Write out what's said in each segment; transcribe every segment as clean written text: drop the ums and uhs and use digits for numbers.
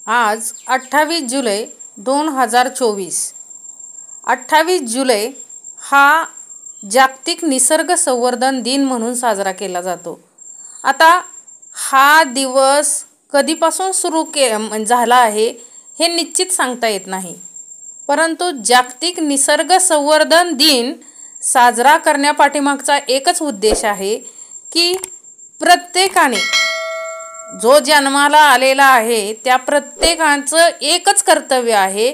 आज 28 जुलै 2024. 28 जुलै हा जागतिक निसर्ग संवर्धन दिन म्हणून साजरा केला जातो. आता हा दिवस कधीपासून सुरू झाला आहे हे निश्चित सांगता येत नाही, परंतु जागतिक निसर्ग संवर्धन दिन साजरा करण्यापाठीमागचा एकच उद्देश आहे की प्रत्येकाने जो जन्माला आलेला आहे त्या प्रत्येकाचं एकच कर्तव्य आहे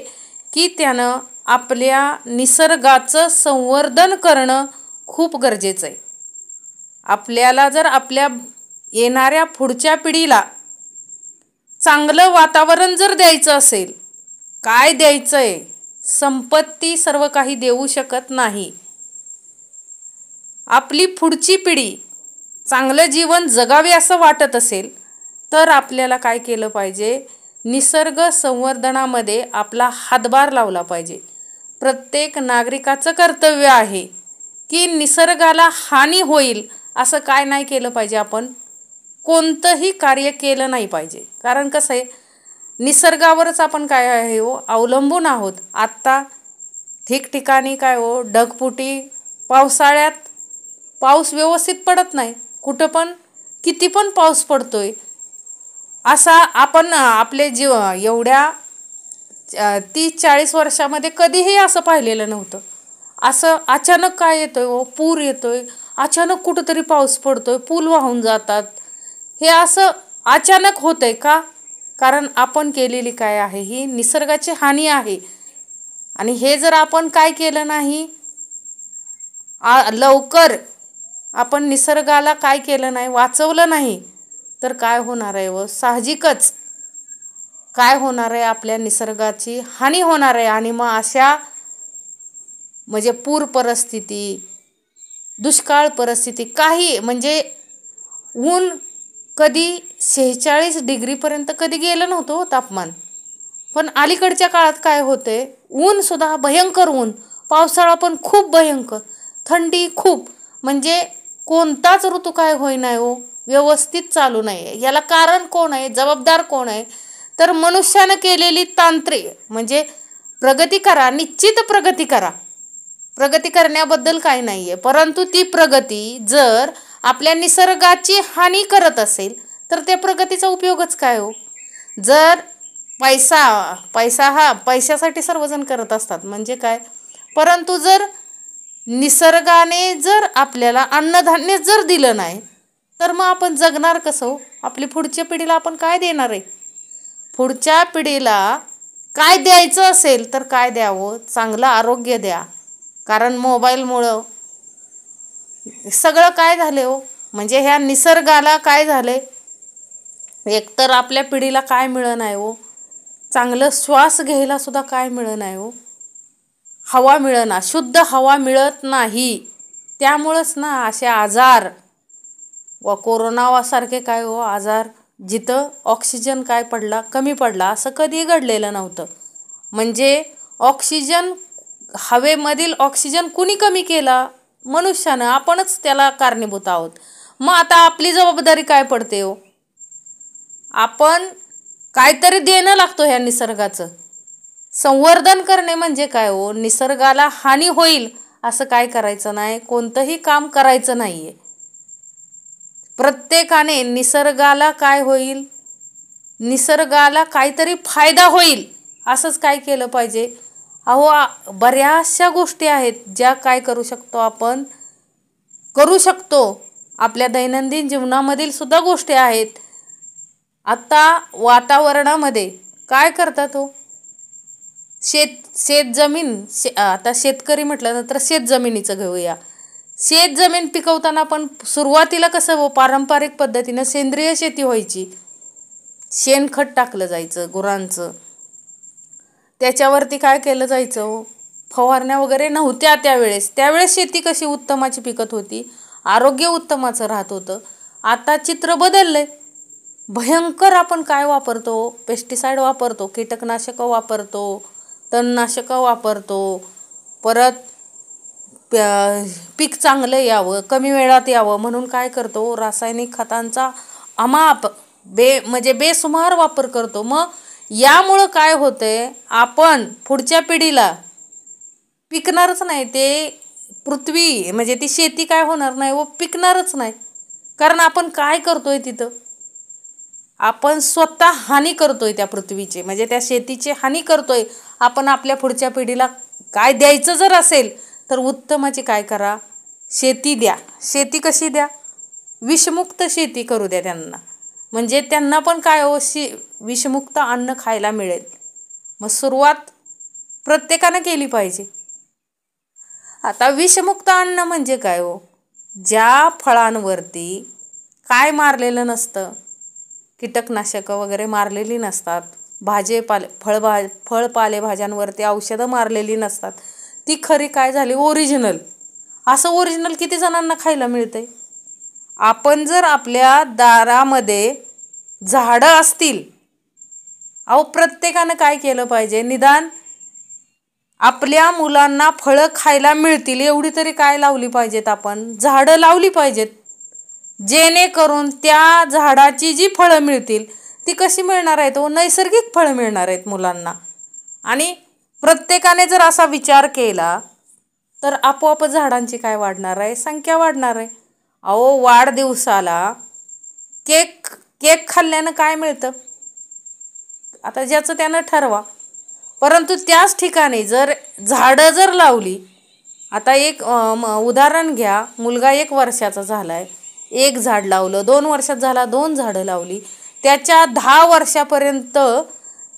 की त्यानं आपल्या निसर्गाचं संवर्धन करणं खूप गरजेचं आहे. आपल्याला जर आपल्या येणाऱ्या पुढच्या पिढीला चांगलं वातावरण जर द्यायचं असेल, काय द्यायचं आहे, संपत्ती सर्व काही देऊ शकत नाही. आपली पुढची पिढी चांगलं जीवन जगावे असं वाटत असेल तर आपल्याला काय केलं पाहिजे, निसर्ग संवर्धनामध्ये आपला हातभार लावला पाहिजे. प्रत्येक नागरिकाचं कर्तव्य आहे की निसर्गाला हानी होईल असं काय नाही केलं पाहिजे. आपण कोणतंही कार्य केलं नाही पाहिजे, कारण कसं आहे निसर्गावरच आपण काय आहे अवलंबून आहोत. आत्ता ठिकठिकाणी काय ढगफुटी, पावसाळ्यात पाऊस व्यवस्थित पडत नाही, कुठं पण किती पण पाऊस पडतोय. असा आपण आपले एवढ्या 30-40 वर्षामध्ये कधीही असं पाहिलेलं नव्हतं. असं अचानक काय येतोय पूर येतोय, अचानक कुठंतरी पाऊस पडतोय, पूल वाहून जातात. हे असं अचानक होतंय का? कारण आपण केलेली काय आहे, ही निसर्गाची हानी आहे. आणि हे जर आपण काय केलं नाही, लवकर आपण निसर्गाला काय केलं नाही, वाचवलं नाही, तर काय होणार आहे साहजिकच काय होणार आहे, आपल्या निसर्गाची हानी होणार आहे. आणि मग अशा म्हणजे पूर परिस्थिती, दुष्काळ परिस्थिती, काही म्हणजे ऊन कधी 46 डिग्रीपर्यंत कधी गेलं नव्हतं तापमान. पण अलीकडच्या काळात काय होते, ऊन सुद्धा भयंकर ऊन, पावसाळा पण खूप भयंकर, थंडी खूप, म्हणजे कोणताच ऋतू काय होईना व्यवस्थित चालू नाही. याला कारण कोण आहे, जबाबदार कोण आहे, तर मनुष्यानं केलेली तांत्रिक म्हणजे प्रगती करा, निश्चित प्रगती करा, प्रगती करण्याबद्दल काही नाही आहे. परंतु ती प्रगती जर आपल्या निसर्गाची हानी करत असेल तर त्या प्रगतीचा उपयोगच काय जर पैशासाठी सर्वजण करत असतात म्हणजे काय, परंतु जर निसर्गाने जर आपल्याला अन्नधान्य जर दिलं नाही तर मग आपण जगणार कसं आपली पुढच्या पिढीला आपण काय देणार आहे. पुढच्या पिढीला काय द्यायचं असेल तर काय द्यावं, चांगलं आरोग्य द्या. कारण मोबाईलमुळं सगळं काय झाले म्हणजे ह्या निसर्गाला काय झाले, एकतर आपल्या पिढीला काय मिळत नाही चांगलं श्वास घ्यायला सुद्धा काय मिळत नाही हवा मिळेना, शुद्ध हवा मिळत नाही. त्यामुळंच ना असे आजार व कोरोनासारखे काय आजार, जिथं ऑक्सिजन काय पडला, कमी पडला, असं कधी घडलेलं नव्हतं. म्हणजे ऑक्सिजन, हवेमधील ऑक्सिजन कुणी कमी केला, मनुष्यानं, आपणच त्याला कारणीभूत आहोत. मग आता आपली जबाबदारी काय पडते आपण काहीतरी देणं लागतो ह्या निसर्गाचं संवर्धन करणे. म्हणजे काय निसर्गाला हानी होईल असं काय करायचं नाही, कोणतंही काम करायचं नाहीये. प्रत्येकाने निसर्गाला काय होईल, निसर्गाला काहीतरी फायदा होईल असंच काय केलं पाहिजे. बऱ्याचशा गोष्टी आहेत ज्या काय करू शकतो, आपण करू शकतो. आपल्या दैनंदिन जीवनामधील सुद्धा गोष्टी आहेत. आता वातावरणामध्ये काय करतात शेतजमीन, आता शेतकरी म्हटलं तर शेतजमिनीचं घेऊया. शेतजमीन पिकवताना पण सुरुवातीला कसं पारंपरिक पद्धतीनं सेंद्रिय शेती व्हायची. शेणखत टाकलं जायचं गुरांचं, त्याच्यावरती काय केलं जायचं, फवारण्या वगैरे नव्हत्या त्यावेळेस शेती कशी उत्तमाची पिकत होती, आरोग्य उत्तमाचं राहत होतं. आता चित्र बदललंय, भयंकर आपण काय वापरतो, पेस्टिसाइड वापरतो, कीटकनाशकं वापरतो, तणनाशकं वापरतो. परत पीक चांगलं यावं, कमी वेळात यावं म्हणून काय करतो, रासायनिक खतांचा अमाप म्हणजे बेसुमार वापर करतो. मग यामुळं काय होतंय, आपण पुढच्या पिढीला पिकणारच नाही, ते पृथ्वी म्हणजे ती शेती काय होणार नाही व पिकणारच नाही. कारण आपण काय करतोय तिथं, आपण स्वतः हानी करतोय त्या पृथ्वीची, म्हणजे त्या शेतीची हानी करतोय. आपण आपल्या पुढच्या पिढीला काय द्यायचं जर असेल तर उत्तमाची काय करा, शेती द्या. शेती कशी द्या, विषमुक्त शेती करू द्या त्यांना, म्हणजे त्यांना पण काय हो विषमुक्त अन्न खायला मिळेल. मग सुरुवात प्रत्येकानं केली पाहिजे. आता विषमुक्त अन्न म्हणजे काय हो, ज्या फळांवरती काय मारलेलं नसतं, कीटकनाशकं वगैरे मारलेली नसतात, फळपालेभाज्यांवरती औषधं मारलेली नसतात, ती खरी काय झाली ओरिजिनल. असं ओरिजिनल किती जणांना खायला मिळतंय. आपण जर आपल्या दारामध्ये झाडं असतील, अहो प्रत्येकानं काय केलं पाहिजे, निदान आपल्या मुलांना फळं खायला मिळतील एवढी तरी काय लावली पाहिजेत, आपण झाडं लावली पाहिजेत. जेणेकरून त्या झाडाची जी फळं मिळतील ती कशी मिळणार आहेत, व नैसर्गिक फळं मिळणार आहेत मुलांना. आणि प्रत्येकाने जर असा विचार केला तर आपोआप झाडांची काय वाढणार आहे, संख्या वाढणार आहे. अहो वाढदिवसाला केक केक खाल्ल्यानं काय मिळतं, आता ज्याचं त्यानं ठरवा. परंतु त्याच ठिकाणी जर झाडं जर लावली, आता एक उदाहरण घ्या, मुलगा 1 वर्षाचा झालाय, 1 झाड लावलं, 2 वर्षात झाला 2 झाडं लावली, त्याच्या 10 वर्षापर्यंत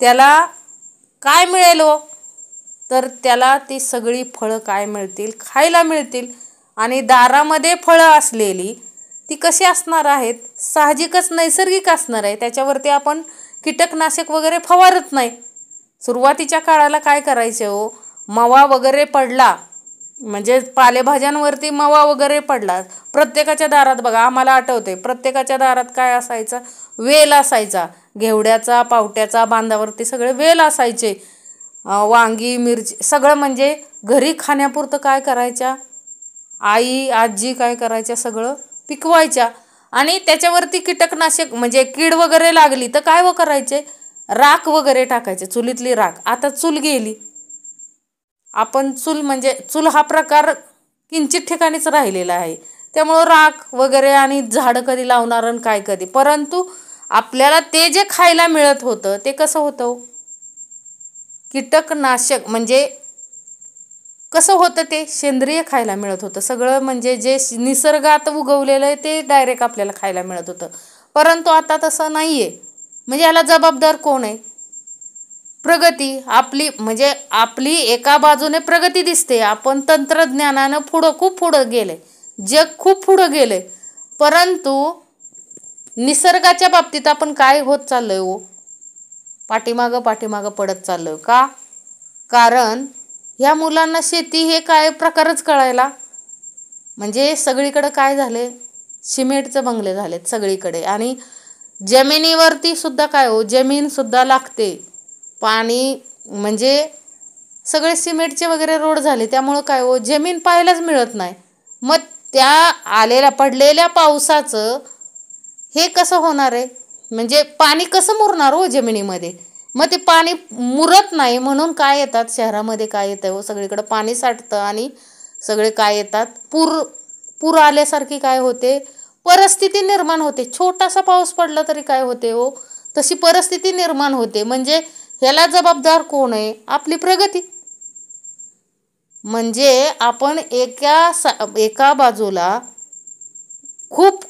त्याला काय मिळेल हो, तर त्याला ती सगळी फळं काय मिळतील, खायला मिळतील. आणि दारामध्ये फळं असलेली ती कशी असणार आहेत, साहजिकच नैसर्गिक असणार आहे. त्याच्यावरती आपण कीटकनाशक वगैरे फवारत नाही. सुरुवातीच्या काळाला काय करायचे हो, मवा वगैरे पडला म्हणजे पालेभाज्यांवरती मवा वगैरे पडला, प्रत्येकाच्या दारात बघा, आम्हाला आठवते प्रत्येकाच्या दारात काय असायचं, वेल असायचा, घेवड्याचा पावट्याचा बांधावरती सगळे वेल असायचे. वांगी मिरची सगळं म्हणजे घरी खाण्यापुरतं काय करायच्या आई आजी काय करायच्या, सगळं पिकवायच्या. आणि त्याच्यावरती कीटकनाशक म्हणजे कीड वगैरे लागली तर काय करायचे, राख वगैरे टाकायचे, चुलीतली राख. आता चूल गेली, आपण चूल म्हणजे चूल हा प्रकार किंचित ठिकाणीच राहिलेला आहे. त्यामुळं राख वगैरे आणि झाडं कधी लावणार आणि काय कधी. परंतु आपल्याला ते जे खायला मिळत होतं ते कसं होतं, कीटकनाशक म्हणजे कसं होतं, ते सेंद्रिय खायला मिळत होतं सगळं, म्हणजे जे निसर्गात उगवलेलं आहे ते डायरेक्ट आपल्याला खायला मिळत होतं. परंतु आता तसं नाही आहे. म्हणजे याला जबाबदार कोण आहे, प्रगती आपली. म्हणजे आपली एका बाजूने प्रगती दिसते, आपण तंत्रज्ञानानं खूप पुढं गेले, जग खूप पुढं गेले. परंतु निसर्गाच्या बाबतीत आपण काय होत चाललोय हो, पाठीमागं पडत चाललोय. का, कारण ह्या मुलांना शेती हे काय प्रकारच कळायला, म्हणजे सगळीकडे काय झाले, सिमेंटचे बंगले झालेत सगळीकडे. आणि जमिनीवरती सुद्धा काय हो, जमीन सुद्धा लागते, पाणी म्हणजे सगळे सिमेंटचे वगैरे रोड झाले. त्यामुळं काय हो, जमीन पाहायलाच मिळत नाही. मग त्या पडलेल्या पावसाचं हे कसं होणार आहे, म्हणजे पाणी कसं मुरणार हो जमिनीमध्ये. मग ते पाणी मुरत नाही म्हणून काय येतात, शहरामध्ये काय येतं हो, सगळीकडे पाणी साठतं आणि सगळे काय येतात, पूर आल्यासारखी काय होते, परिस्थिती निर्माण होते. छोटासा पाऊस पडला तरी काय होते हो, तशी परिस्थिती निर्माण होते. म्हणजे ह्याला जबाबदार कोण आहे, आपली प्रगती. म्हणजे आपण एका बाजूला खूप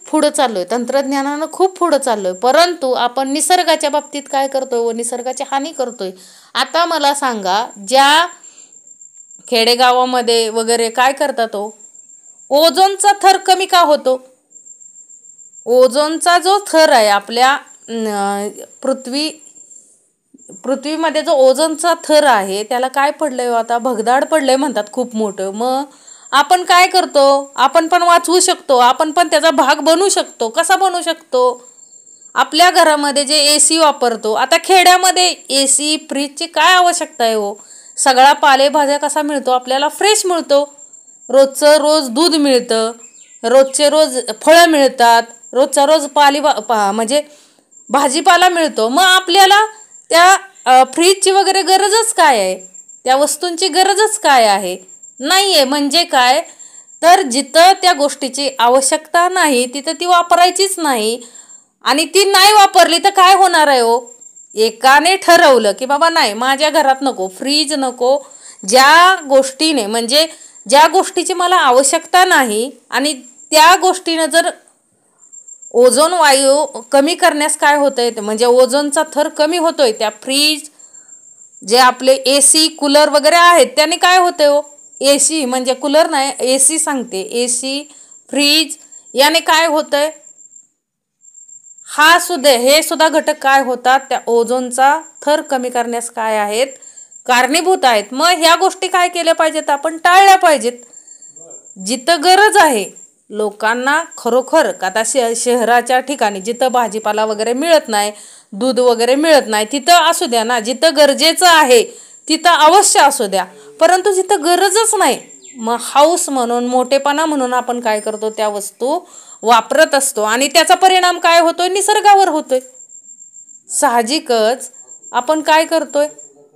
पुढं चाललोय, तंत्रज्ञानानं खूप पुढं चाललोय, परंतु आपण निसर्गाच्या बाबतीत काय करतोय व निसर्गाची हानी करतोय. आता मला सांगा, ज्या खेडेगावामध्ये वगैरे काय करतात हो, ओझोनचा थर कमी का होतो, ओझोनचा जो थर आहे आपल्या पृथ्वीमध्ये जो ओझोनचा थर आहे त्याला काय पडलंय हो, आता भगदाड पडलंय म्हणतात खूप मोठं. मग आपण काय करतो, आपण पण वाचवू शकतो, आपण पण त्याचा भाग बनू शकतो. कसा बनू शकतो, आपल्या घरामध्ये जे AC वापरतो, आता खेड्यामध्ये AC फ्रीजची काय आवश्यकता आहे हो, सगळा पालेभाज्या कसा मिळतो आपल्याला, फ्रेश मिळतो, रोजचं रोज दूध मिळतं, रोजचे रोज फळं मिळतात, रोजचा रोज म्हणजे भाजीपाला मिळतो. मग आपल्याला त्या फ्रीजची वगैरे गरजच काय आहे, त्या वस्तूंची गरजच काय आहे, नाही आहे. म्हणजे काय, तर जिथं त्या गोष्टीची आवश्यकता नाही तिथं ती वापरायचीच नाही. आणि ती नाही वापरली तर काय होणार आहे हो, एकाने ठरवलं की बाबा नाही, माझ्या घरात नको, फ्रीज नको, ज्या गोष्टीने म्हणजे ज्या गोष्टीची मला आवश्यकता नाही आणि त्या गोष्टीनं जर ओझोन वायू कमी करण्यास काय होतंय, म्हणजे ओझोनचा थर कमी होतोय, त्या फ्रीज, जे आपले AC कूलर वगैरे आहेत त्याने काय होतंय हो, AC म्हणजे कूलर नाही, AC सांगते, AC फ्रीज याने काय होतंय, हे सुद्धा घटक काय होतात, त्या ओझोनचा थर कमी करण्यास काय आहेत, कारणीभूत आहेत. मग ह्या गोष्टी काय केल्या पाहिजेत, आपण टाळल्या पाहिजेत. जिथं गरज आहे लोकांना खरोखर, आता शहराच्या ठिकाणी जिथं भाजीपाला वगैरे मिळत नाही, दूध वगैरे मिळत नाही, तिथं असू द्या ना, जिथं गरजेचं आहे तिथं अवश्य असू द्या. परंतु जिथं गरजच नाही, मग हाऊस म्हणून, मोठेपणा म्हणून आपण काय करतो, त्या वस्तू वापरत असतो आणि त्याचा परिणाम काय होतोय, निसर्गावर होतोय. साहजिकच आपण काय करतोय,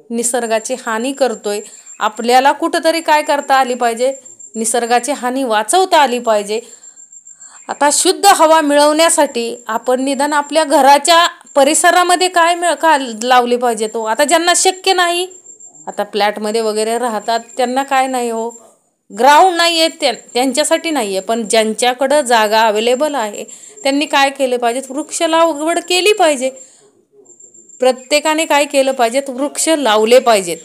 निसर्गाची हानी करतोय. आपल्याला कुठंतरी काय करता आली पाहिजे, निसर्गाची हानी वाचवता आली पाहिजे. आता शुद्ध हवा मिळवण्यासाठी आपण निदान आपल्या घराच्या परिसरामध्ये काय लावली पाहिजे तो. आता ज्यांना शक्य नाही, आता फ्लॅटमध्ये वगैरे राहतात, त्यांना काय नाही हो, ग्राउंड नाही आहे, त्यांच्यासाठी नाही आहे. पण ज्यांच्याकडं जागा अवेलेबल आहे त्यांनी काय केलं पाहिजे, वृक्ष लागवड केली पाहिजे. प्रत्येकाने काय केलं पाहिजे, वृक्ष लावले पाहिजेत.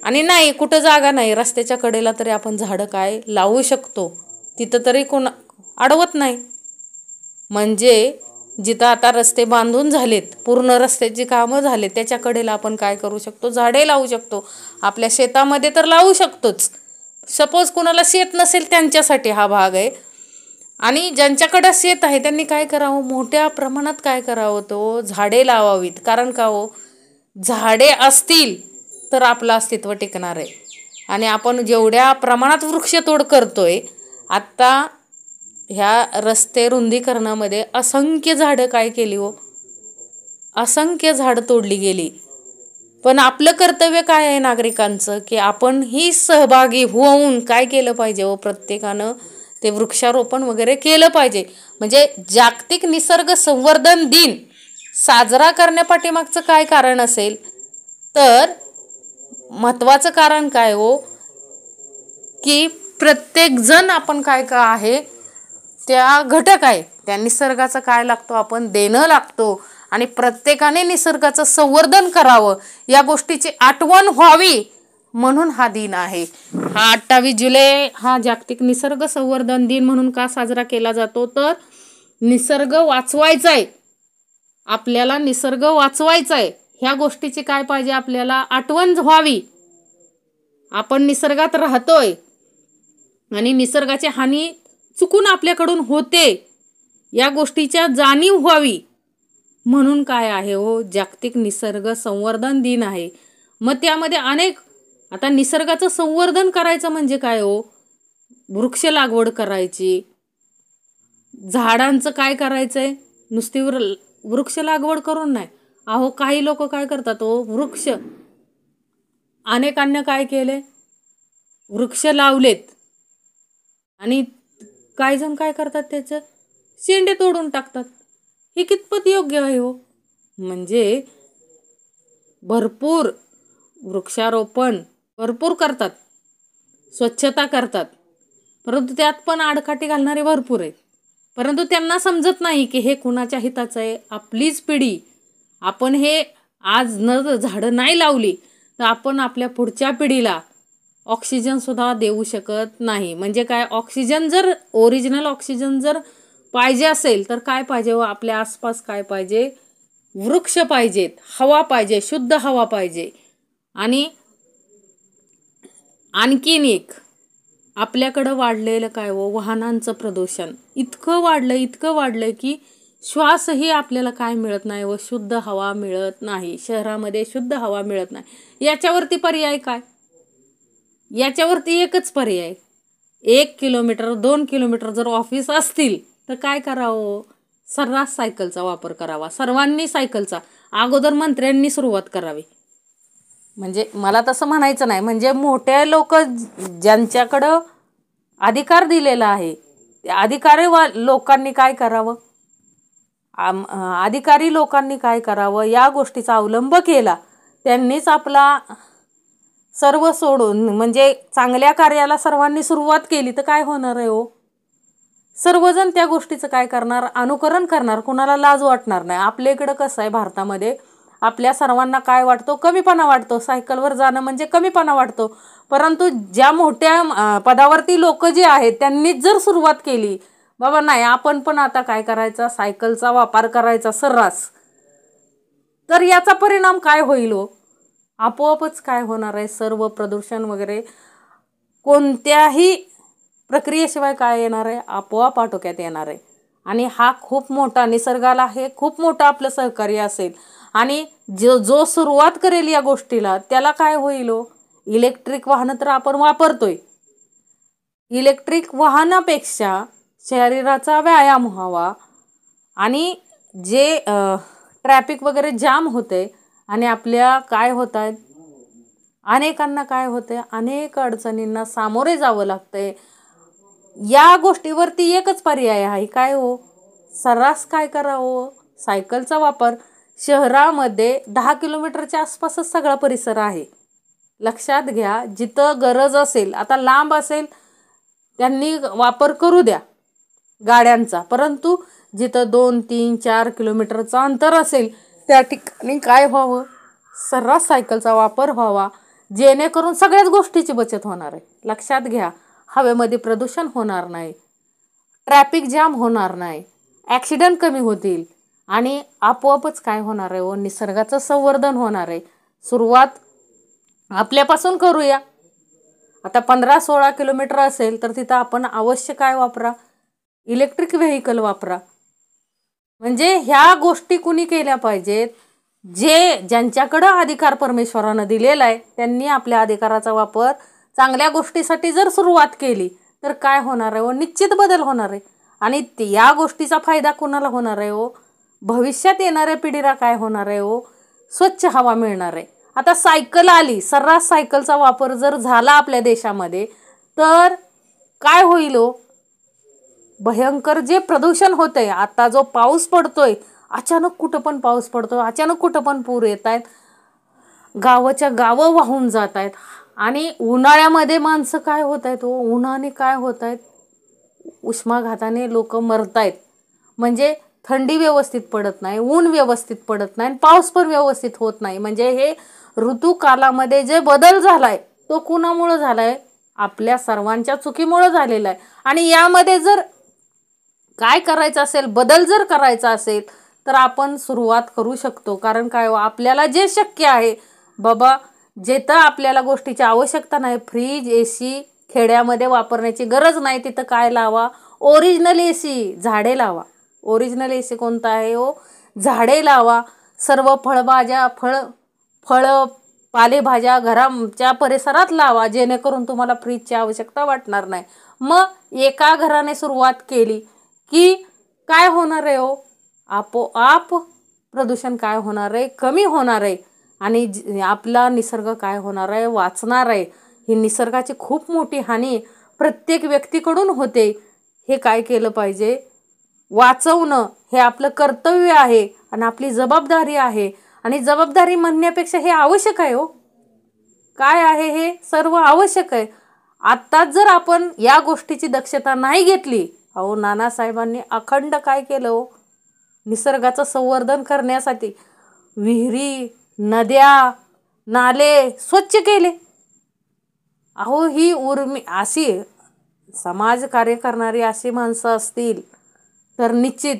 आणि नाही, कुठं जागा नाही, रस्त्याच्या कडेला तरी आपण झाडं काय लावू शकतो, तिथं तरी कोण अडवत नाही. म्हणजे जिथं आता रस्ते बांधून झालेत, पूर्ण रस्त्याची कामं झालेत, त्याच्या कडेला आपण काय करू शकतो, झाडे लावू शकतो. आपल्या शेतामध्ये तर लावू शकतोच. सपोज कुणाला शेत नसेल त्यांच्यासाठी हा भाग आहे. आणि ज्यांच्याकडं शेत आहे त्यांनी काय करावं, मोठ्या प्रमाणात काय करावं, तो झाडे लावावीत. कारण का हो, झाडे असतील तर आपलं अस्तित्व टिकणार आहे. आणि आपण जेवढ्या प्रमाणात वृक्षतोड करतोय, आत्ता ह्या रस्ते रुंदीकरणामध्ये असंख्य झाडं काय केली हो, असंख्य झाडं तोडली गेली. पण आपलं कर्तव्य काय आहे नागरिकांचं, की आपण ही सहभागी होऊन काय केलं पाहिजे हो, प्रत्येकानं ते वृक्षारोपण वगैरे केलं पाहिजे. म्हणजे जागतिक निसर्ग संवर्धन दिन साजरा करण्यापाठीमागचं काय कारण असेल, तर महत्त्वाचं कारण काय हो, की प्रत्येकजण आपण काय का आहे, त्या घटक आहे, त्या निसर्गाचं काय लागतो, आपण देणं लागतो. आणि प्रत्येकाने निसर्गाचं संवर्धन करावं, या गोष्टीची आठवण व्हावी म्हणून हा दिन आहे. हा 28 जुलै हा जागतिक निसर्ग संवर्धन दिन म्हणून का साजरा केला जातो, तर निसर्ग वाचवायचा आहे, आपल्याला निसर्ग वाचवायचा आहे. ह्या गोष्टीची काय पाहिजे, आपल्याला आठवण व्हावी. आपण निसर्गात राहतोय आणि निसर्गाची हानी चुकून आपल्याकडून होते, या गोष्टीच्या जाणीव व्हावी म्हणून काय आहे हो, जागतिक निसर्ग संवर्धन दिन आहे. मग त्यामध्ये अनेक, आता निसर्गाचं संवर्धन करायचं म्हणजे काय हो, वृक्ष लागवड करायची, झाडांचं काय करायचंय, नुसती वृक्ष लागवड करून नाही. अहो काही लोक काय करतात हो, वृक्ष अनेकांनी काय केले, वृक्ष लावलेत आणि काही जण काय करतात, त्याचं शेंडे तोडून टाकतात. हे कितपत योग्य आहे हो. म्हणजे भरपूर वृक्षारोपण भरपूर करतात, स्वच्छता करतात, परंतु त्यात पण आडकाठी घालणारे भरपूर आहेत. परंतु त्यांना समजत नाही की हे कुणाच्या हिताचं आहे, आपलीच पिढी. आपण हे आज न झाडं नाही लावली तर आपण आपल्या पुढच्या पिढीला ऑक्सिजन सुद्धा देऊ शकत नाही. म्हणजे काय, ऑक्सिजन जर ओरिजिनल ऑक्सिजन जर पाहिजे असेल तर काय पाहिजे हो, आपल्या आसपास काय पाहिजे, वृक्ष पाहिजेत, हवा पाहिजे, शुद्ध हवा पाहिजे. आणि आणखीन एक, आपल्याकडं वाढलेलं काय हो, वाहनांचं प्रदूषण इतकं वाढलं की श्वासही आपल्याला काय मिळत नाही व शुद्ध हवा मिळत नाही. शहरामध्ये शुद्ध हवा मिळत नाही. याच्यावरती पर्याय काय, याच्यावरती एकच पर्याय, 1 किलोमीटर 2 किलोमीटर जर ऑफिस असतील तर काय करावं, सर्रास सायकलचा वापर करावा. सर्वांनी सायकलचा, अगोदर मंत्र्यांनी सुरुवात करावी. म्हणजे मला तसं म्हणायचं नाही, म्हणजे मोठ्या लोक ज्यांच्याकडं अधिकार दिलेला आहे त्या अधिकारी लोकांनी काय करावं, अधिकारी लोकांनी काय करावं, या गोष्टीचा अवलंब केला. त्यांनीच आपला सर्व सोडून म्हणजे चांगल्या कार्याला सर्वांनी सुरुवात केली तर काय होणार आहे हो. सर्वजण त्या गोष्टीचं काय करणार, अनुकरण करणार. कुणाला लाज वाटणार नाही. आपल्या इकडं कसं आहे भारतामध्ये, आपल्या सर्वांना काय वाटतो, कमीपणा वाटतो. सायकलवर जाणं म्हणजे कमीपणा वाटतो. परंतु ज्या मोठ्या पदावरती लोक जे आहेत त्यांनीच जर सुरुवात केली, बाबा नाही आपण पण आता काय करायचा, सायकलचा वापर करायचा सर्रास, तर याचा परिणाम काय होईल हो. आपोआपच काय होणार आहे, सर्व प्रदूषण वगैरे कोणत्याही प्रक्रियेशिवाय काय येणार आहे, आपोआप आटोक्यात येणार आहे. आणि हा खूप मोठा निसर्गाला हे खूप मोठं आपलं सहकार्य असेल. आणि जो सुरुवात करेल या गोष्टीला त्याला काय होईल हो. इलेक्ट्रिक वाहनं तर आपण वापरतोय. इलेक्ट्रिक वाहनापेक्षा शरीराचा व्यायाम व्हावा आणि जे ट्रॅफिक वगैरे जाम होते आणि आपल्या काय होत आहेत, अनेकांना काय होते, अनेक अडचणींना सामोरे जावं लागतंय. या गोष्टीवरती एकच पर्याय आहे, काय हो, सर्रास काय करावं, सायकलचा वापर. शहरामध्ये 10 किलोमीटरच्या आसपासच सगळा परिसर आहे. लक्षात घ्या, जिथं गरज असेल, आता लांब असेल त्यांनी वापर करू द्या गाड्यांचा, परंतु जिथं 2, 3, 4 किलोमीटरचं अंतर असेल त्या ठिकाणी काय व्हावं, सर्रास सायकलचा वापर व्हावा. जेणेकरून सगळ्याच गोष्टीची बचत होणार आहे. लक्षात घ्या, हवेमध्ये प्रदूषण होणार नाही, ट्रॅफिक जाम होणार नाही, ॲक्सिडेंट कमी होतील आणि आपोआपच काय होणार आहे हो, निसर्गाचं संवर्धन होणार आहे. सुरुवात आपल्यापासून करूया. आता 15-16 किलोमीटर असेल तर तिथं आपण अवश्य काय वापरा, इलेक्ट्रिक व्हेकल वापरा. म्हणजे ह्या गोष्टी कुणी केल्या पाहिजेत, ज्यांच्याकडं अधिकार परमेश्वरानं दिलेला आहे त्यांनी आपल्या अधिकाराचा वापर चांगल्या गोष्टीसाठी जर सुरुवात केली तर काय होणार आहे हो, निश्चित बदल होणार आहे. आणि या गोष्टीचा फायदा कुणाला होणार आहे हो, भविष्यात येणाऱ्या पिढीला काय होणार आहे हो, स्वच्छ हवा मिळणार आहे. आता सायकल आली, सर्रास सायकलचा वापर जर झाला आपल्या देशामध्ये तर काय होईल हो, भयंकर जे प्रदूषण होतंय. आता जो पाऊस पडतोय, अचानक कुठं पण पाऊस पडतोय, अचानक कुठं पण पूर येत आहेत, गावाच्या गावं वाहून जात आहेत. आणि उन्हाळ्यामध्ये माणसं काय होत आहेत हो, उन्हाने काय होत आहेत, उष्माघाताने लोक मरत आहेत. म्हणजे थंडी व्यवस्थित पडत नाही, ऊन व्यवस्थित पडत नाही, पाऊस पण व्यवस्थित होत नाही. म्हणजे हे ऋतूकालामध्ये जे बदल झालाय तो कुणामुळं झालाय, आपल्या सर्वांच्या चुकीमुळं झालेला आहे. आणि यामध्ये जर काय करायचं असेल, बदल जर करायचा असेल तर आपण सुरुवात करू शकतो. कारण काय, आपल्याला जे शक्य आहे बाबा, जिथं आपल्याला गोष्टीची आवश्यकता नाही, फ्रीज AC खेड्यामध्ये वापरण्याची गरज नाही, तिथं काय लावा, ओरिजिनल AC, झाडे लावा. ओरिजिनल AC कोणता आहे हो, झाडे लावा. सर्व फळभाज्या फळं पालेभाज्या घराच्या परिसरात लावा, जेणेकरून तुम्हाला फ्रीजची आवश्यकता वाटणार नाही. मग एका घराने सुरुवात केली की काय होणार आहे हो, आपोआप प्रदूषण काय होणार आहे, कमी होणार आहे. आणि आपला निसर्ग काय होणार आहे, वाचणार आहे. ही निसर्गाची खूप मोठी हानी प्रत्येक व्यक्तीकडून होते. हे काय केलं पाहिजे, वाचवणं हे आपलं कर्तव्य आहे आणि आपली जबाबदारी आहे. आणि जबाबदारी म्हणण्यापेक्षा हे आवश्यक आहे हो. काय आहे, हे सर्व आवश्यक आहे. आत्ताच जर आपण या गोष्टीची दक्षता नाही घेतली, अहो नानासाहेबांनी अखंड काय केलं हो, निसर्गाचं संवर्धन करण्यासाठी विहिरी, नद्या, नाले स्वच्छ केले. अहो ही अशी समाजकार्य करणारी अशी माणसं असतील तर निश्चित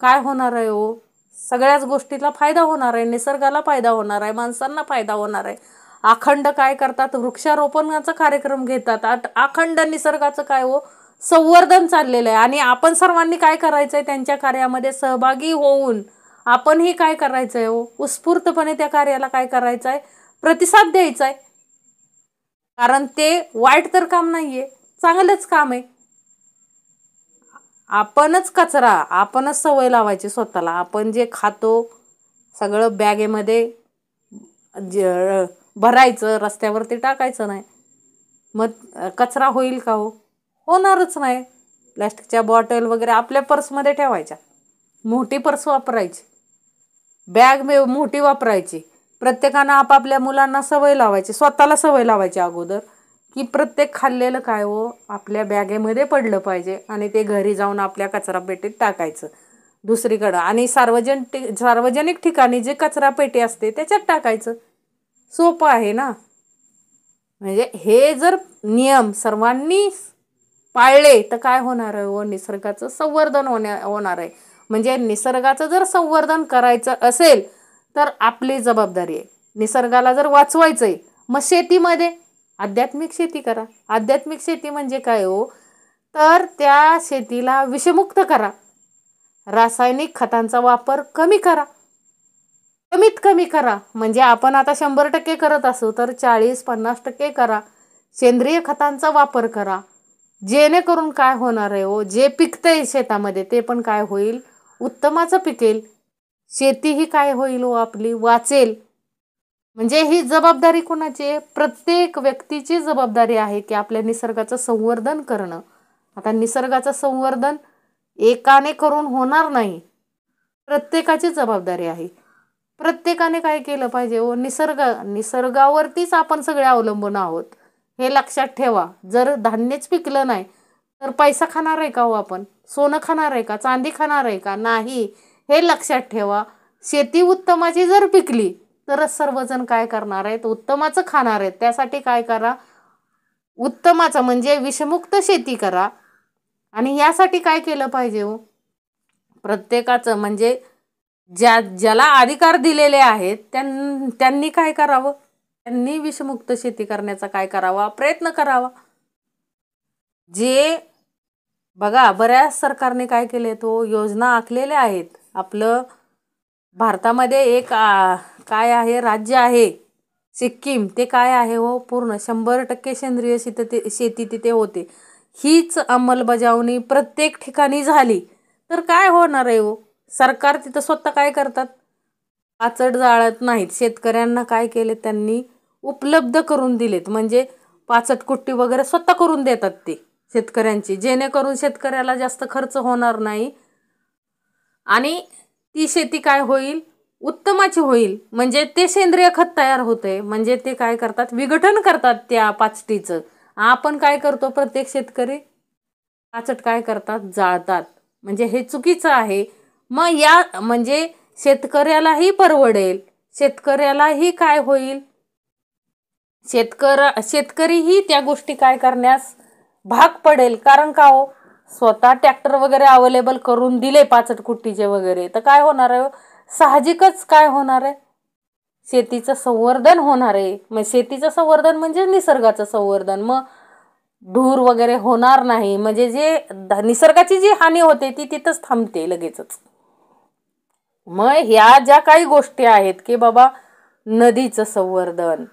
काय होणार आहे हो, सगळ्याच गोष्टीला फायदा होणार आहे, निसर्गाला फायदा होणार आहे, माणसांना फायदा होणार आहे. अखंड काय करतात, वृक्षारोपणाचा कार्यक्रम घेतात, अखंड निसर्गाचं काय हो, संवर्धन चाललेलं आहे. आणि आपण सर्वांनी काय करायचं आहे, त्यांच्या कार्यामध्ये सहभागी होऊन आपणही काय करायचं आहे हो, उत्स्फूर्तपणे त्या कार्याला काय करायचं आहे, प्रतिसाद द्यायचा आहे. कारण ते वाईट तर काम नाही आहे, चांगलंच काम आहे. आपणच कचरा, आपणच सवय लावायची स्वतःला. आपण जे खातो सगळं बॅगेमध्ये भरायचं, रस्त्यावरती टाकायचं नाही. मग कचरा होईल का हो? होणारच नाही. प्लॅस्टिकच्या बॉटल वगैरे आपल्या पर्समध्ये ठेवायच्या. मोठी पर्स वापरायची, बॅग मोठी वापरायची. प्रत्येकानं आपापल्या मुलांना सवय लावायची, स्वतःला सवय लावायची अगोदर, की प्रत्येक खाल्लेलं काय हो आपल्या बॅगेमध्ये पडलं पाहिजे आणि ते घरी जाऊन आपल्या कचरापेटीत टाकायचं दुसरीकडं. आणि सार्वजनिक ठिकाणी जे कचरापेटी असते त्याच्यात टाकायचं. सोपं आहे ना. म्हणजे हे जर नियम सर्वांनी पाळले तर काय होणार आहे हो? निसर्गाचं संवर्धन होणार आहे. म्हणजे निसर्गाचं जर संवर्धन करायचं असेल तर आपली जबाबदारी आहे. निसर्गाला जर वाचवायचं आहे मग शेतीमध्ये आध्यात्मिक शेती करा. आध्यात्मिक शेती म्हणजे काय हो? तर त्या शेतीला विषमुक्त करा. रासायनिक खतांचा वापर कमी करा, कमीत कमी करा. म्हणजे आपण आता 100% करत असू तर 40-50% करा. सेंद्रिय खतांचा वापर करा. जेणेकरून काय होणार आहे हो? जे पिकतंय शेतामध्ये ते पण काय होईल? उत्तमाचं पिकेल. शेती ही काय होईल हो? आपली वाचेल. म्हणजे ही जबाबदारी कोणाची आहे? प्रत्येक व्यक्तीची जबाबदारी आहे की आपल्या निसर्गाचं संवर्धन करणं. आता निसर्गाचं संवर्धन एकाने करून होणार नाही, प्रत्येकाची जबाबदारी आहे. प्रत्येकाने काय केलं पाहिजे हो? निसर्गावरतीच आपण सगळे अवलंबून आहोत, हे लक्षात ठेवा. जर धान्यच पिकलं नाही तर पैसा खाणार आहे का हो आपण? सोनं खाणार आहे का? चांदी खाणार आहे का? नाही. हे लक्षात ठेवा. शेती उत्तमाची जर पिकली तरच सर्वजण काय करणार आहेत? उत्तमाचं खाणार आहेत. त्यासाठी काय करा? उत्तमाचं म्हणजे विषमुक्त शेती करा. आणि यासाठी काय केलं पाहिजे हो? प्रत्येकाचं म्हणजे ज्याला अधिकार दिलेले आहेत त्यांनी काय करावं? त्यांनी विषमुक्त शेती करण्याचा काय करावा? प्रयत्न करावा. जे बघा बऱ्याच सरकारने काय केले तो योजना आखलेल्या आहेत. आपलं भारतामध्ये एक काय आहे राज्य आहे सिक्कीम. ते काय आहे हो? पूर्ण 100% सेंद्रिय शेती तिथे होते. हीच अंमलबजावणी प्रत्येक ठिकाणी झाली तर काय होणार आहे हो? सरकार तिथं स्वतः काय करतात? पाचट जाळत नाहीत. शेतकऱ्यांना काय केले त्यांनी? उपलब्ध करून दिलेत. म्हणजे पाचट कुट्टी वगैरे स्वतः करून देतात ते शेतकऱ्यांची, जेणेकरून शेतकऱ्याला जास्त खर्च होणार नाही आणि ती शेती काय होईल? उत्तमाची होईल. म्हणजे ते सेंद्रिय खत तयार होते. म्हणजे ते काय करतात? विघटन करतात त्या पाचटीचं. आपण काय करतो? प्रत्येक शेतकरी पाचट काय करतात? जाळतात. म्हणजे हे चुकीचं आहे. मग या म्हणजे शेतकऱ्यालाही परवडेल, शेतकऱ्यालाही काय होईल? शेतकरीही त्या गोष्टी काय करण्यास भाग पडेल. कारण का हो? स्वतः ट्रॅक्टर वगैरे अवेलेबल करून दिले पाचट कुट्टीचे वगैरे तर काय होणार आहे? साहजिकच काय होणार आहे? शेतीचं संवर्धन होणार आहे. मग शेतीचं संवर्धन म्हणजे निसर्गाचं संवर्धन. मग धूर वगैरे होणार नाही. म्हणजे जे निसर्गाची जी हानी होते ती तिथंच थांबते लगेचच. मग ह्या ज्या काही गोष्टी आहेत की बाबा नदीचं संवर्धन,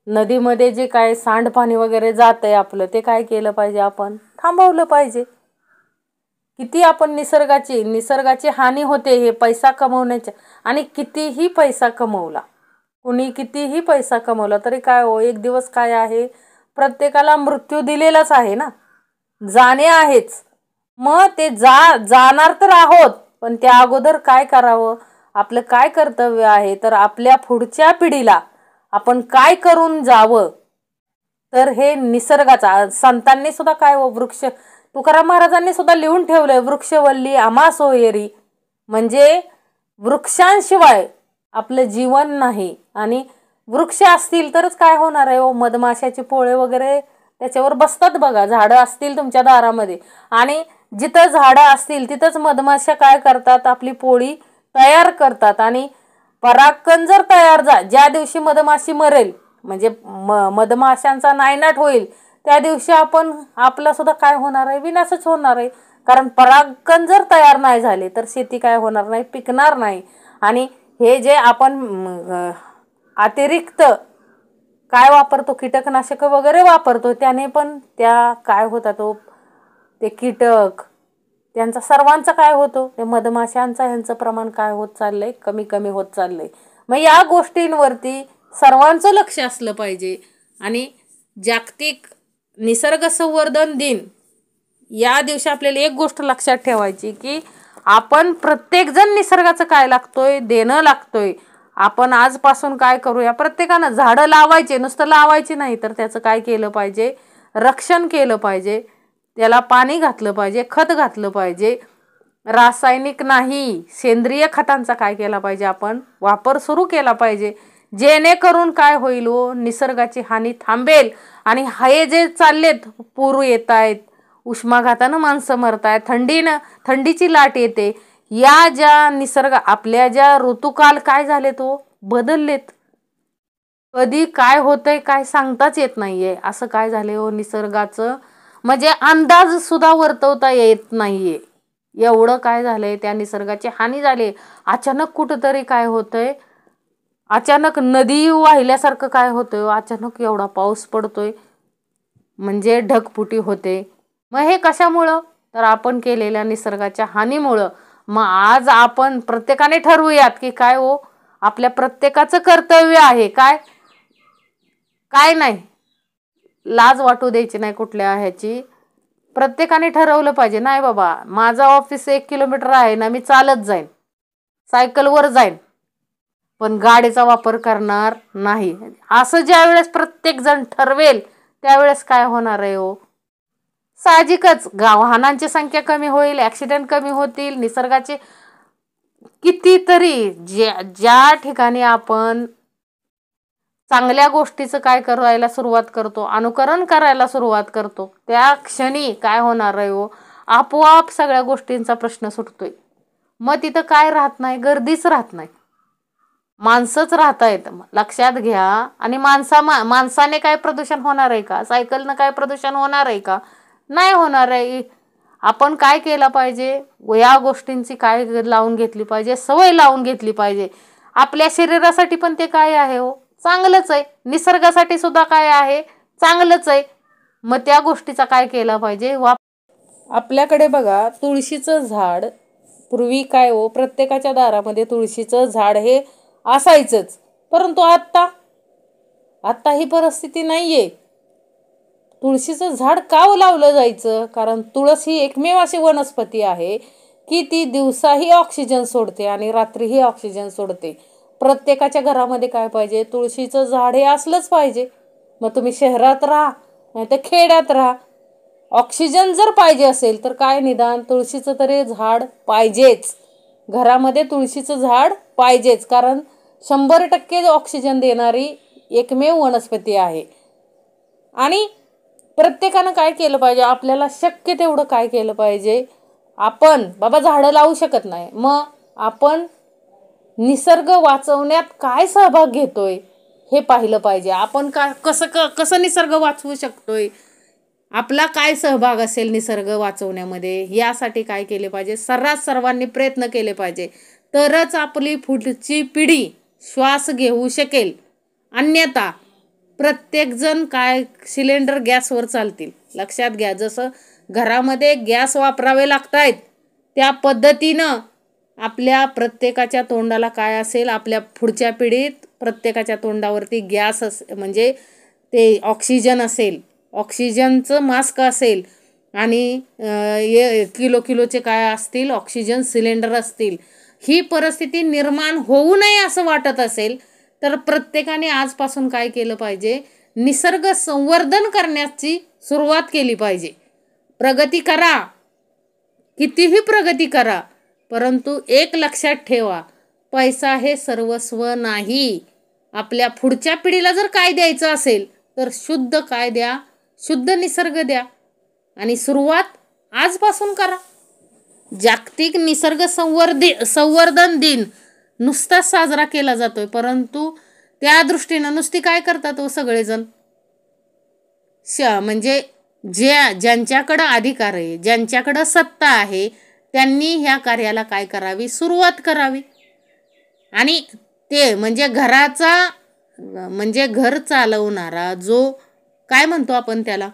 नदीमध्ये जे काय सांडपाणी वगैरे जात आहे आपलं ते काय केलं पाहिजे? आपण थांबवलं पाहिजे. किती आपण निसर्गाची हानी होते हे पैसा कमवण्याच्या. आणि कितीही पैसा कमवला, कुणी कितीही पैसा कमवला तरी काय हो? एक दिवस काय आहे? प्रत्येकाला मृत्यू दिलेलाच आहे ना, जाणे आहेच. मग ते जाणार तर आहोत पण त्या अगोदर काय करावं? आपलं काय कर्तव्य आहे तर आपल्या पुढच्या पिढीला आपण काय करून जावं? तर हे निसर्गाचा संतांनी सुद्धा काय हो? तुकाराम महाराजांनी सुद्धा लिहून ठेवलंय, वृक्षवल्ली आम्हा सोयरी. म्हणजे वृक्षांशिवाय आपलं जीवन नाही. आणि वृक्ष असतील तरच काय होणार आहे हो? मधमाशाचे पोळे वगैरे त्याच्यावर बसतात बघा. झाडं असतील तुमच्या दारामध्ये आणि जिथं झाडं असतील तिथंच मधमाशा काय करतात? आपली पोळी तयार करतात. आणि परागकण जर ज्या दिवशी मधमाशी मरेल म्हणजे मधमाशांचा नायनाट होईल त्या दिवशी आपला सुद्धा काय होणार आहे? विनाशच होणार आहे. कारण परागकण जर तयार नाही झाले तर शेती काय होणार नाही? पिकणार नाही. आणि हे जे आपण अतिरिक्त काय वापरतो? कीटकनाशक वगैरे वापरतो त्याने पण त्या काय होतात हो? ते कीटक त्यांचा सर्वांचं काय होतं, ते मधमाशांचा ह्यांचं प्रमाण काय होत चाललंय, कमी कमी होत चाललंय. मग या गोष्टींवरती सर्वांचं लक्ष असलं पाहिजे. आणि जागतिक निसर्ग संवर्धन दिन या दिवशी आपल्याला एक गोष्ट लक्षात ठेवायची की आपण प्रत्येकजण निसर्गाचं काय लागतोय, देणं लागतोय. आपण आजपासून काय करूया, प्रत्येकानं झाडं लावायचे, नुसतं लावायचे नाही तर त्याचं काय केलं पाहिजे, रक्षण केलं पाहिजे, त्याला पाणी घातलं पाहिजे, खत घातलं पाहिजे. रासायनिक नाही, सेंद्रिय खतांचा काय केला पाहिजे, आपण वापर सुरू केला पाहिजे. जेणेकरून काय होईल हो, निसर्गाची हानी थांबेल. आणि हे जे चाललेत, पूर येत आहेत, उष्माघातानं माणसं मरतायत, थंडीची लाट येते, या ज्या निसर्ग आपल्या ज्या ऋतुकाल काय झाले तो बदललेत. कधी काय होतंय काय सांगताच येत नाहीये. असं काय झाले हो निसर्गाचं, म्हणजे अंदाज सुद्धा वर्तवता येत नाहीये. एवढं काय झालंय, त्या निसर्गाची हानी झाली. अचानक कुठंतरी काय होतंय, अचानक नदी वाहिल्यासारखं काय होतंय, अचानक एवढा पाऊस पडतोय, म्हणजे ढगफुटी होते. मग हे कशामुळं, तर आपण केलेल्या निसर्गाच्या हानीमुळं. मग आज आपण प्रत्येकाने ठरवूयात की काय हो, आपल्या प्रत्येकाचं कर्तव्य आहे काय काय नाही, लाज वाटू द्यायची नाही कुठल्या ह्याची. प्रत्येकाने ठरवलं पाहिजे, नाही बाबा माझं ऑफिस 1 किलोमीटर आहे ना, मी चालत जाईन, सायकलवर जाईन, पण गाडीचा वापर करणार नाही. असं ज्या वेळेस प्रत्येक जण ठरवेल त्यावेळेस काय होणार आहे हो, साहजिकच वाहनांची संख्या कमी होईल, ॲक्सिडेंट कमी होतील. निसर्गाचे कितीतरी ज्या ठिकाणी आपण चांगल्या गोष्टीचं काय करायला सुरुवात करतो, अनुकरण करायला सुरुवात करतो, त्या क्षणी काय होणार आहे हो, आपोआप सगळ्या गोष्टींचा प्रश्न सुटतोय. मग तिथं काय राहत नाही, गर्दीच राहत नाही, माणसंच राहता येतं. लक्षात घ्या. आणि माणसाने काय प्रदूषण होणार आहे का, सायकलनं काय प्रदूषण होणार आहे का, नाही होणार आहे. आपण काय केलं पाहिजे, या गोष्टींची काय लावून घेतली पाहिजे, सवय लावून घेतली पाहिजे. आपल्या शरीरासाठी पण ते काय आहे हो, चांगलंच आहे. निसर्गासाठी सुद्धा काय आहे, चांगलंच आहे. मग त्या गोष्टीचा काय केला पाहिजे, आपल्याकडे बघा तुळशीचं झाड, पूर्वी काय हो, प्रत्येकाच्या दारामध्ये तुळशीचं झाड हे असायचंच. परंतु आत्ता ही परिस्थिती नाहीये. तुळशीचं झाड का लावलं जायचं, कारण तुळस ही एकमेव अशी वनस्पती आहे की ती दिवसाही ऑक्सिजन सोडते आणि रात्रीही ऑक्सिजन सोडते. प्रत्येकाच्या घरामध्ये काय पाहिजे, तुळशीचं झाड हे असलंच पाहिजे. मग तुम्ही शहरात राहा नाही तर खेड्यात राहा, ऑक्सिजन जर पाहिजे असेल तर काय निदान तुळशीचं तरी झाड पाहिजेच. घरामध्ये तुळशीचं झाड पाहिजेच, कारण 100% ऑक्सिजन देणारी एकमेव वनस्पती आहे. आणि प्रत्येकानं काय केलं पाहिजे, आपल्याला शक्य तेवढं काय केलं पाहिजे, आपण बाबा झाडं लावू शकत नाही, मग आपण निसर्ग वाचवण्यात काय सहभाग घेतोय हे पाहिलं पाहिजे. आपण कसं निसर्ग वाचवू शकतोय, आपला काय सहभाग असेल निसर्ग वाचवण्यामध्ये, यासाठी काय केले पाहिजे, सर्वांनी प्रयत्न केले पाहिजे. तरच आपली पुढची पिढी श्वास घेऊ शकेल. अन्यथा प्रत्येकजण काय सिलेंडर गॅसवर चालतील. लक्षात घ्या, जसं घरामध्ये गॅस वापरावे लागतायत त्या पद्धतीनं आपल्या प्रत्येकाच्या तोंडाला काय असेल, आपल्या पुढच्या पिढीत प्रत्येकाच्या तोंडावरती गॅस म्हणजे ते ऑक्सिजन असेल, ऑक्सिजनचं मास्क असेल आणि किलोचे काय असतील ऑक्सिजन सिलेंडर असतील. ही परिस्थिती निर्माण होऊ नये असं वाटत असेल तर प्रत्येकाने आजपासून काय केलं पाहिजे, निसर्ग संवर्धन करण्याची सुरुवात केली पाहिजे. प्रगती करा, कितीही प्रगती करा, परंतु एक लक्षात ठेवा, पैसा हे सर्वस्व नाही. आपल्या पुढच्या पिढीला जर काय द्यायचं असेल तर शुद्ध काय द्या, शुद्ध निसर्ग द्या. आणि सुरुवात आजपासून करा. जागतिक निसर्ग संवर्धन दिन नुसताच साजरा केला जातोय, परंतु त्या दृष्टीनं नुसती काय करतात हो सगळेजण, म्हणजे ज्यांच्याकडं अधिकार आहे, ज्यांच्याकडं सत्ता आहे, त्यांनी ह्या कार्याला काय करावी, सुरुवात करावी. आणि ते म्हणजे घर चालवणारा जो काय म्हणतो आपण त्याला,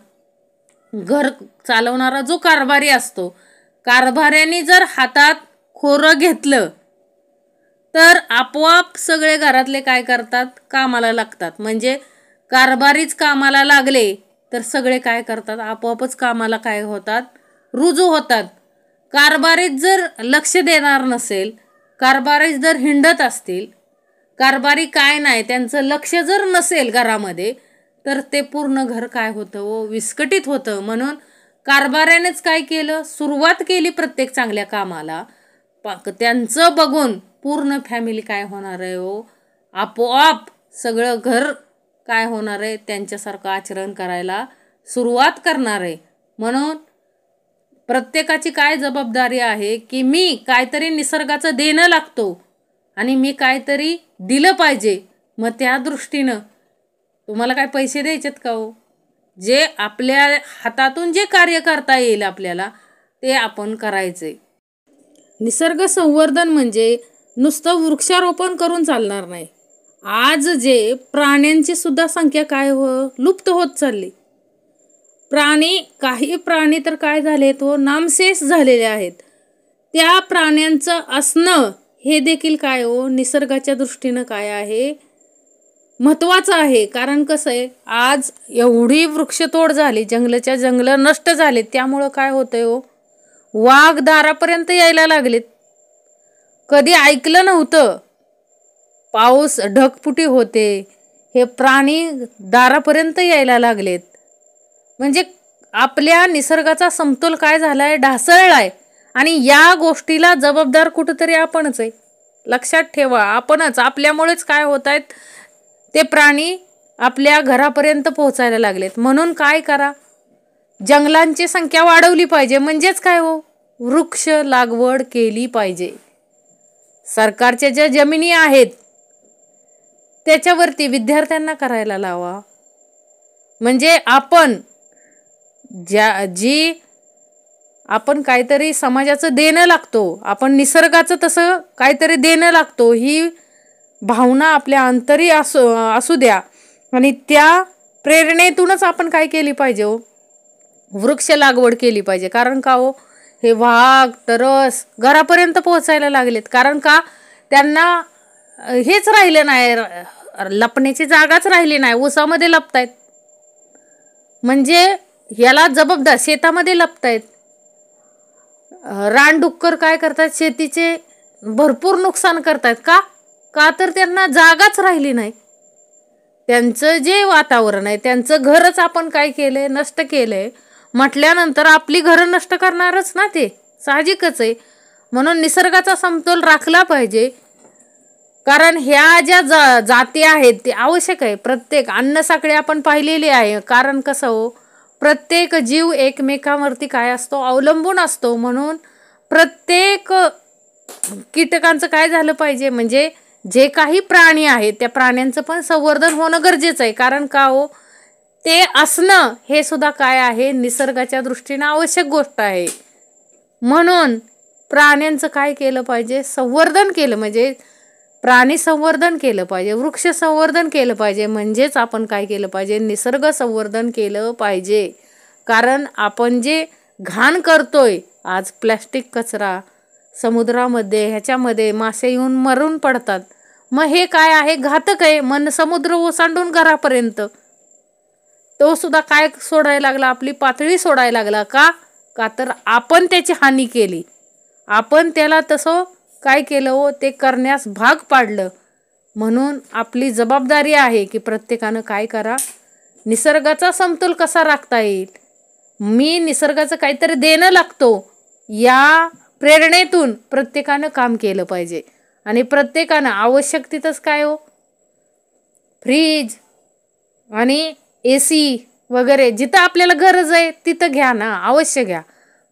घर चालवणारा जो कारभारी असतो कारभाऱ्यांनी जर हातात खोरं घेतलं तर आपोआप सगळे घरातले काय करतात, कामाला लागतात. म्हणजे कारभारीच कामाला लागले तर सगळे काय करतात, आपोआपच कामाला काय होतात, रुजू होतात. कारभारीच जर लक्ष देणार नसेल, कारभारी जर हिंडत असतील, कारभारी काय नाही त्यांचं लक्ष जर नसेल घरामध्ये, तर ते पूर्ण घर काय होतं व विस्कटीत होतं. म्हणून कारभाऱ्यानेच काय केलं, सुरुवात केली प्रत्येक चांगल्या कामाला. त्यांचं बघून पूर्ण फॅमिली काय होणार आहे हो, आपोआप सगळं घर काय होणार आहे, त्यांच्यासारखं आचरण करायला सुरुवात करणार आहे. म्हणून प्रत्येकाची काय जबाबदारी आहे की मी काहीतरी निसर्गाचं देणं लागतो आणि मी काहीतरी दिलं पाहिजे. मग त्या दृष्टीनं तुम्हाला काय पैसे द्यायचेत का हो, जे आपल्या हातातून जे कार्य करता येईल आपल्याला ते आपण करायचे. निसर्ग संवर्धन म्हणजे नुसतं वृक्षारोपण करून चालणार नाही. आज जे प्राण्यांची सुद्धा संख्या काय लुप्त होत चालली. काही प्राणी तर काय झाले तो नामशेष झालेले आहेत. त्या प्राण्यांचं असणं हे देखील काय निसर्गाच्या दृष्टीनं काय आहे, महत्त्वाचं आहे. कारण कसं आहे, आज एवढी वृक्षतोड झाली, जंगलाच्या जंगलं नष्ट झाले, त्यामुळं काय होतंय वाघ दारापर्यंत यायला लागलेत. कधी ऐकलं नव्हतं, पाऊस ढगफुटी होते, हे प्राणी दारापर्यंत यायला लागलेत. म्हणजे आपल्या निसर्गाचा समतोल काय झालाय, ढासळलाय. आणि या गोष्टीला जबाबदार कुठंतरी आपणच आहे. लक्षात ठेवा, आपणच. आपल्यामुळेच काय होत आहेत, ते प्राणी आपल्या घरापर्यंत पोहोचायला लागलेत. म्हणून काय करा, जंगलांची संख्या वाढवली पाहिजे. म्हणजेच काय वृक्ष लागवड केली पाहिजे. सरकारच्या ज्या जमिनी आहेत त्याच्यावरती विद्यार्थ्यांना करायला लावा. म्हणजे आपण आपण काहीतरी समाजाचं देणं लागतो, आपण निसर्गाचं तसं काहीतरी देणं लागतो, ही भावना आपल्या अंतरी असू द्या. आणि त्या प्रेरणेतूनच आपण काय केली पाहिजे वृक्ष लागवड केली पाहिजे. कारण का हे वाघ तरस घरापर्यंत पोहोचायला लागलेत. कारण का त्यांना हेच राहिलं नाही, लपण्याची जागाच राहिली नाही, ऊसामध्ये लपतायत. म्हणजे याला जबाबदार शेतामध्ये लपतायत. रानडुक्कर काय करतात, शेतीचे भरपूर नुकसान करतायत. का तर त्यांना जागाच राहिली नाही. त्यांचं जे वातावरण आहे, त्यांचं घरच आपण काय केलंय, नष्ट केलंय म्हटल्यानंतर आपली घरं नष्ट करणारच ना, ते साहजिकच आहे. म्हणून निसर्गाचा समतोल राखला पाहिजे. कारण ह्या ज्या जाती आहेत ते आवश्यक आहे. प्रत्येक अन्नसाखळी आपण पाहिलेली आहे. कारण कसं प्रत्येक जीव एकमेकांवरती काय असतो, अवलंबून असतो. म्हणून प्रत्येक कीटकांचं काय झालं पाहिजे, म्हणजे जे काही प्राणी आहेत त्या प्राण्यांचं पण संवर्धन होणं गरजेचं आहे. कारण का ते असणं हे सुद्धा काय आहे, निसर्गाच्या दृष्टीनं आवश्यक गोष्ट आहे. म्हणून प्राण्यांचं काय केलं पाहिजे, संवर्धन केलं. म्हणजे प्राणी संवर्धन केलं पाहिजे, वृक्ष संवर्धन केलं पाहिजे. म्हणजेच आपण काय केलं पाहिजे, निसर्ग संवर्धन केलं पाहिजे. कारण आपण जे घाण करतोय, आज प्लॅस्टिक कचरा समुद्रामध्ये, ह्याच्यामध्ये मासे येऊन मरून पडतात. मग हे काय आहे, घातक आहे. मन समुद्र ओसांडून घरापर्यंत तो सुद्धा काय सोडायला लागला, आपली पातळी सोडायला लागला. का तर आपण त्याची हानी केली, आपण त्याला तसं काय केलं ते करण्यास भाग पाडलं. म्हणून आपली जबाबदारी आहे की प्रत्येकानं काय करा, निसर्गाचा समतोल कसा राखता येईल, मी निसर्गाचं काहीतरी देणं लागतो, या प्रेरणेतून प्रत्येकानं काम केलं पाहिजे. आणि प्रत्येकानं आवश्यक तिथंच काय फ्रीज आणि AC वगैरे जिथं आपल्याला गरज आहे तिथं घ्या ना, अवश्य घ्या.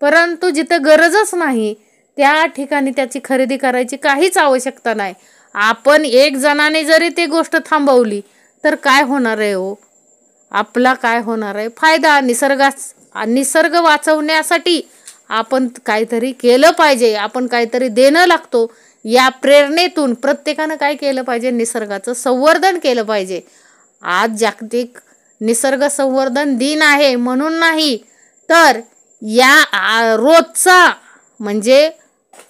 परंतु जिथं गरजच नाही त्या ठिकाणी त्याची खरेदी करायची काहीच आवश्यकता नाही. आपण एक जणाने जरी ती गोष्ट थांबवली तर काय होणार आहे आपला काय होणार आहे फायदा. निसर्ग वाचवण्यासाठी आपण काहीतरी केलं पाहिजे, आपण काहीतरी देणं लागतो. या प्रेरणेतून प्रत्येकानं काय केलं पाहिजे, निसर्गाचं संवर्धन केलं पाहिजे. आज जागतिक निसर्ग संवर्धन दिन आहे म्हणून नाही, तर या रोजचा म्हणजे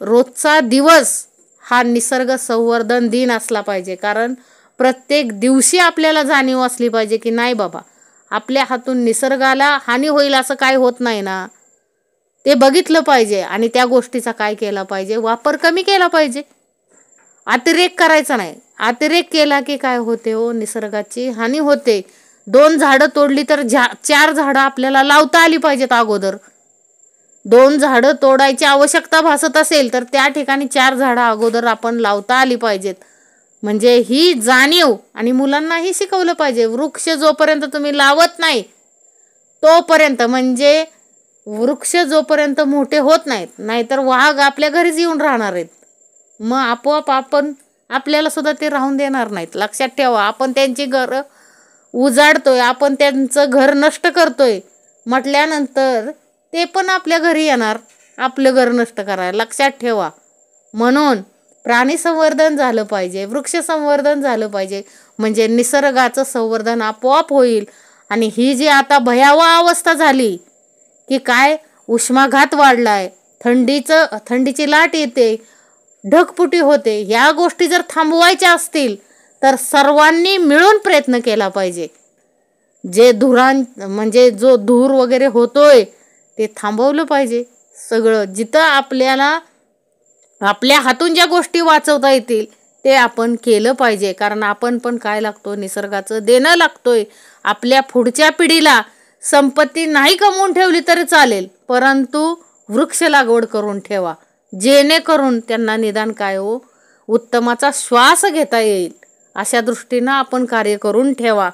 रोजचा दिवस हा निसर्ग संवर्धन दिन असला पाहिजे. कारण प्रत्येक दिवशी आपल्याला जाणीव असली पाहिजे की नाही बाबा, आपल्या हातून निसर्गाला हानी होईल असं काय होत नाही ना, ते बघितलं पाहिजे. आणि त्या गोष्टीचा काय केला पाहिजे, वापर कमी केला पाहिजे, अतिरेक करायचा नाही. अतिरेक केला की काय होते हो, निसर्गाची हानी होते. 2 झाडं तोडली तर 4 झाडं आपल्याला लावता आली पाहिजेत. अगोदर 2 झाडं तोडायची आवश्यकता भासत असेल तर त्या ठिकाणी 4 झाडं अगोदर आपण लावता आली पाहिजेत. म्हणजे ही जाणीव आणि मुलांनाही शिकवलं पाहिजे. वृक्ष जोपर्यंत तुम्ही लावत नाही तोपर्यंत, म्हणजे वृक्ष जोपर्यंत मोठे होत नाहीत, नाहीतर वाघ आपल्या घरीच येऊन राहणार आहेत. मग आपोआप आपल्याला सुद्धा ते राहून देणार नाहीत. लक्षात ठेवा, आपण त्यांची घरं उजाडतोय, आपण त्यांचं घर नष्ट करतोय म्हटल्यानंतर ते पण आपल्या घरी येणार आपलं घर नष्ट करायला. लक्षात ठेवा. म्हणून प्राणी संवर्धन झालं पाहिजे, वृक्ष संवर्धन झालं पाहिजे, म्हणजे निसर्गाचं संवर्धन आपोआप होईल. आणि ही जी आता भयावह अवस्था झाली की काय, उष्माघात वाढलाय, थंडीची लाट येते, ढगफुटी होते, ह्या गोष्टी जर थांबवायच्या असतील तर सर्वांनी मिळून प्रयत्न केला पाहिजे. जे म्हणजे जो धूर वगैरे होतोय ते थांबवलं पाहिजे. सगळं जिथं आपल्या हातून ज्या गोष्टी वाचवता येतील ते आपण केलं पाहिजे. कारण आपण पण काय लागतो, निसर्गाचं देणं लागतोय. आपल्या पुढच्या पिढीला संपत्ती नाही कमवून ठेवली तरी चालेल, परंतु वृक्ष लागवड करून ठेवा, जेणेकरून त्यांना निदान काय हो, उत्तमाचा श्वास घेता येईल. अशा दृष्टीनं आपण कार्य करून ठेवा.